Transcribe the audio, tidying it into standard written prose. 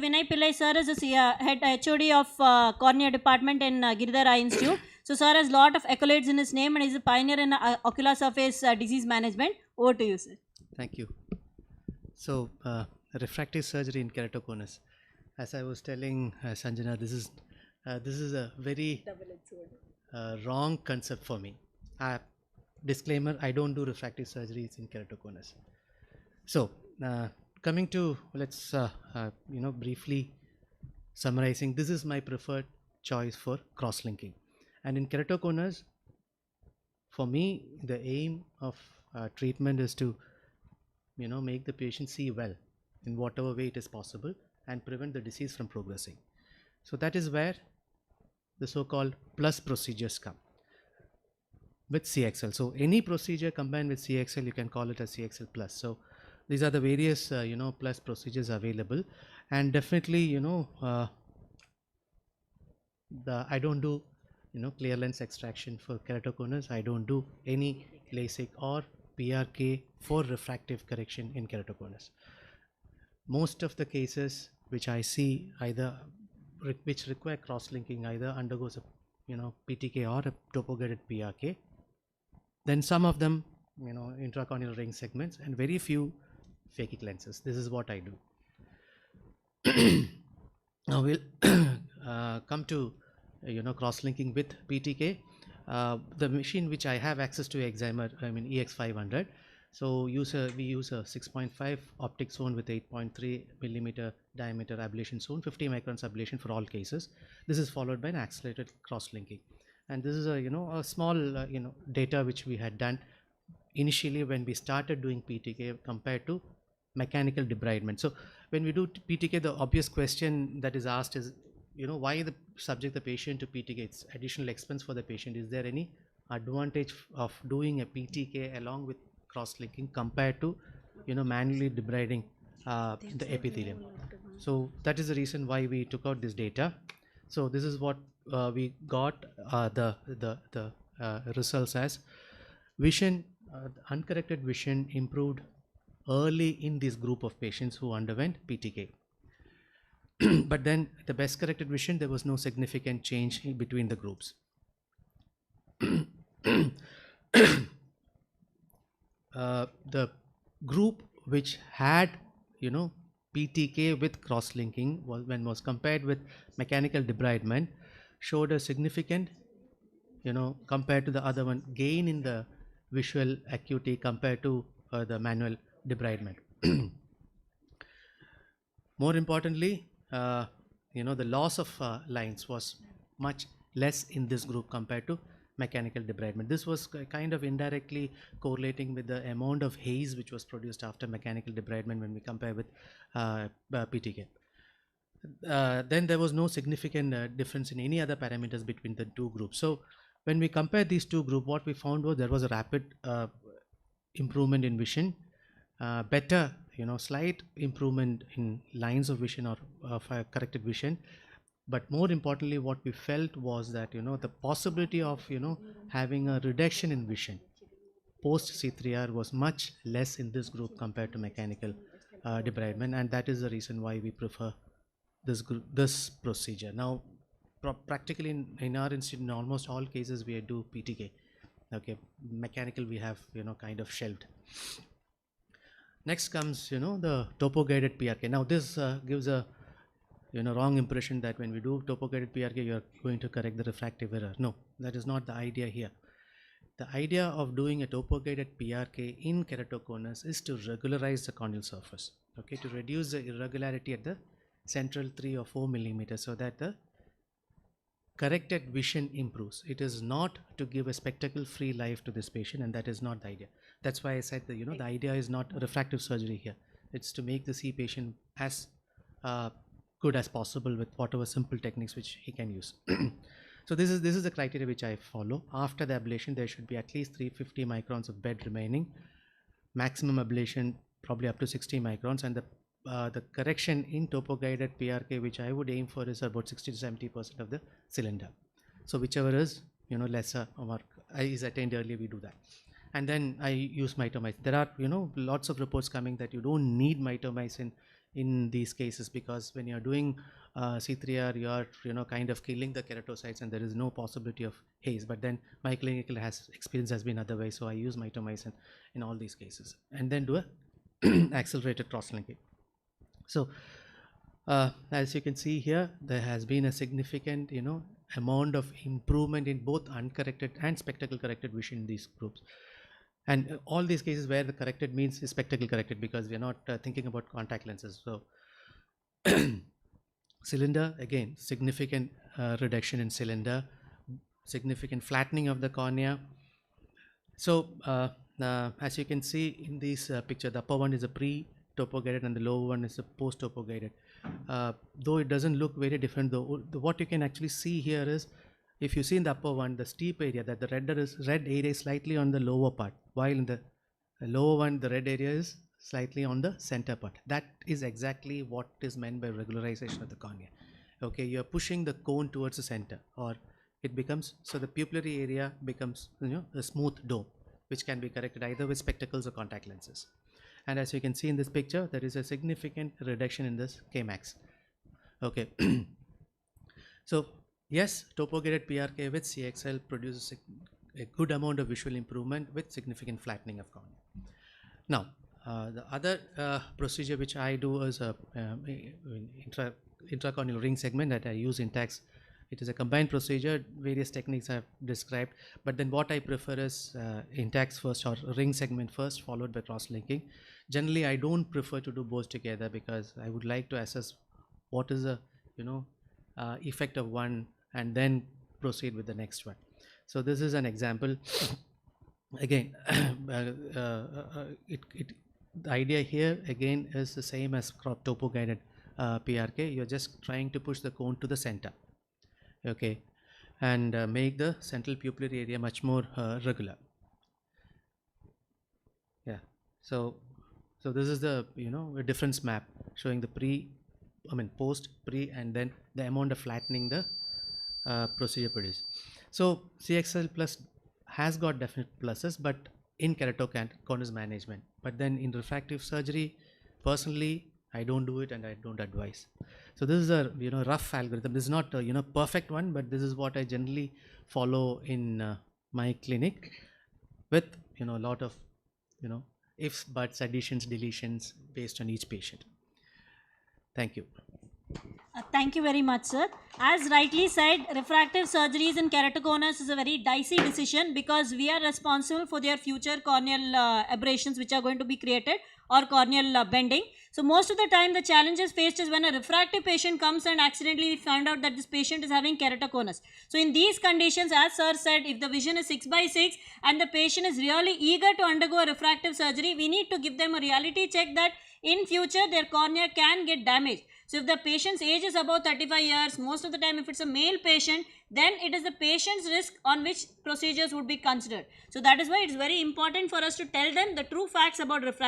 Vinay Pillai sir is a head HOD of cornea department in Giridhar Eye Institute. So sir has lot of accolades in his name and is a pioneer in ocular surface disease management. Over to you, sir. Thank you. So refractive surgery in keratoconus. As I was telling Sanjana, this is a very wrong concept for me. Disclaimer: I don't do refractive surgeries in keratoconus. So coming to, let's briefly summarizing, this is my preferred choice for cross-linking. And in keratoconus, for me, the aim of treatment is to make the patient see well in whatever way it is possible and prevent the disease from progressing. So that is where the so-called plus procedures come with CXL. So any procedure combined with CXL, you can call it a CXL plus. So these are the various plus procedures available, and definitely I don't do clear lens extraction for keratoconus. I don't do any LASIK or PRK for refractive correction in keratoconus. Most of the cases which I see either which require cross-linking either undergoes a PTK or a topo-guided PRK. Then some of them intracorneal ring segments, and very few phakic lenses. This is what I do. Now we'll come to cross-linking with PTK. The machine which I have access to excimer, EX500. So we use a 6.5 optic zone with 8.3 millimeter diameter ablation zone, 50 microns ablation for all cases. This is followed by an accelerated cross-linking, and this is a small data which we had done initially when we started doing PTK compared to mechanical debridement. So when we do PTK, the obvious question that is asked is, why the patient to PTK? It's additional expense for the patient. Is there any advantage of doing a PTK along with cross-linking compared to manually debriding the epithelium? So that is the reason why we took out this data. So this is what we got the results as. Vision, uncorrected vision improved early in this group of patients who underwent PTK. But then the best corrected vision, there was no significant change in between the groups. The group which had PTK with cross-linking was compared with mechanical debridement, showed a significant compared to the other one gain in the visual acuity compared to the manual debridement. More importantly, the loss of lines was much less in this group compared to mechanical debridement. This was kind of indirectly correlating with the amount of haze which was produced after mechanical debridement when we compare with PTK. Then there was no significant difference in any other parameters between the two groups. So when we compare these two groups, what we found was there was a rapid improvement in vision, better slight improvement in lines of vision or corrected vision, but more importantly what we felt was that the possibility of having a reduction in vision post C3R was much less in this group compared to mechanical debridement, and that is the reason why we prefer this procedure. Now practically in our institute, in almost all cases we do PTK. Okay, mechanical we have kind of shelved. Next comes the topo guided PRK. Now this gives a wrong impression that when we do topo guided PRK you are going to correct the refractive error. No, that is not the idea here. The idea of doing a topo guided PRK in keratoconus is to regularize the corneal surface, okay, to reduce the irregularity at the central 3 or 4 millimeters so that the corrected vision improves. It is not to give a spectacle free life to this patient, and that is not the idea. That's why I said that the idea is not refractive surgery here. It's to make the C patient as good as possible with whatever simple techniques which he can use. So this is the criteria which I follow. After the ablation there should be at least 350 microns of bed remaining, maximum ablation probably up to 60 microns, and the correction in topo guided PRK which I would aim for is about 60 to 70% of the cylinder. So whichever is lesser or is attained earlier, we do that. And then I use mitomycin. There are lots of reports coming that you don't need mitomycin in these cases, because when you're doing C3R, you are kind of killing the keratocytes and there is no possibility of haze. But then my clinical experience has been otherwise, so I use mitomycin in all these cases and then do a accelerated cross-linking. So as you can see here, there has been a significant amount of improvement in both uncorrected and spectacle corrected vision in these groups. And all these cases where the corrected means is spectacle corrected, because we are not thinking about contact lenses. So cylinder, again, significant reduction in cylinder, significant flattening of the cornea. So as you can see in this picture, the upper one is a pre-topo guided and the lower one is a post-topo guided. Though it doesn't look very different, though, what you can actually see here is, if you see in the upper one, the steep area, that the red area is slightly on the lower part, while in the lower one, the red area is slightly on the center part. That is exactly what is meant by regularization of the cornea. Okay, you are pushing the cone towards the center, or it becomes, so the pupillary area becomes a smooth dome, which can be corrected either with spectacles or contact lenses. And as you can see in this picture, there is a significant reduction in this Kmax. Okay. So yes, topo-guided PRK with CXL produces a good amount of visual improvement with significant flattening of cornea. Now, the other procedure which I do is a intracorneal ring segment that I use in TAX. It is a combined procedure, various techniques I have described, but then what I prefer is intact first, or ring segment first, followed by cross-linking. Generally, I don't prefer to do both together, because I would like to assess what is the effect of one and then proceed with the next one. So this is an example. Again, the idea here again is the same as topo guided PRK. You're just trying to push the cone to the center. Okay, and make the central pupillary area much more regular. Yeah, so this is the a difference map showing the post, pre, and then the amount of flattening the procedure produced. So CXL plus has got definite pluses, but in keratoconus management. But then in refractive surgery, personally, I don't do it and I don't advise. So this is a rough algorithm. This is not a perfect one, but this is what I generally follow in my clinic, with a lot of ifs, buts, additions, deletions based on each patient. Thank you. Thank you very much, sir. As rightly said, refractive surgeries in keratoconus is a very dicey decision, because we are responsible for their future corneal aberrations which are going to be created, or corneal bending. So most of the time the challenges faced is when a refractive patient comes and accidentally we find out that this patient is having keratoconus. So in these conditions, as sir said, if the vision is 6/6 and the patient is really eager to undergo a refractive surgery, we need to give them a reality check that in future their cornea can get damaged. So if the patient's age is about 35 years, most of the time if it's a male patient, then it is the patient's risk on which procedures would be considered. So that is why it's very important for us to tell them the true facts about refractive.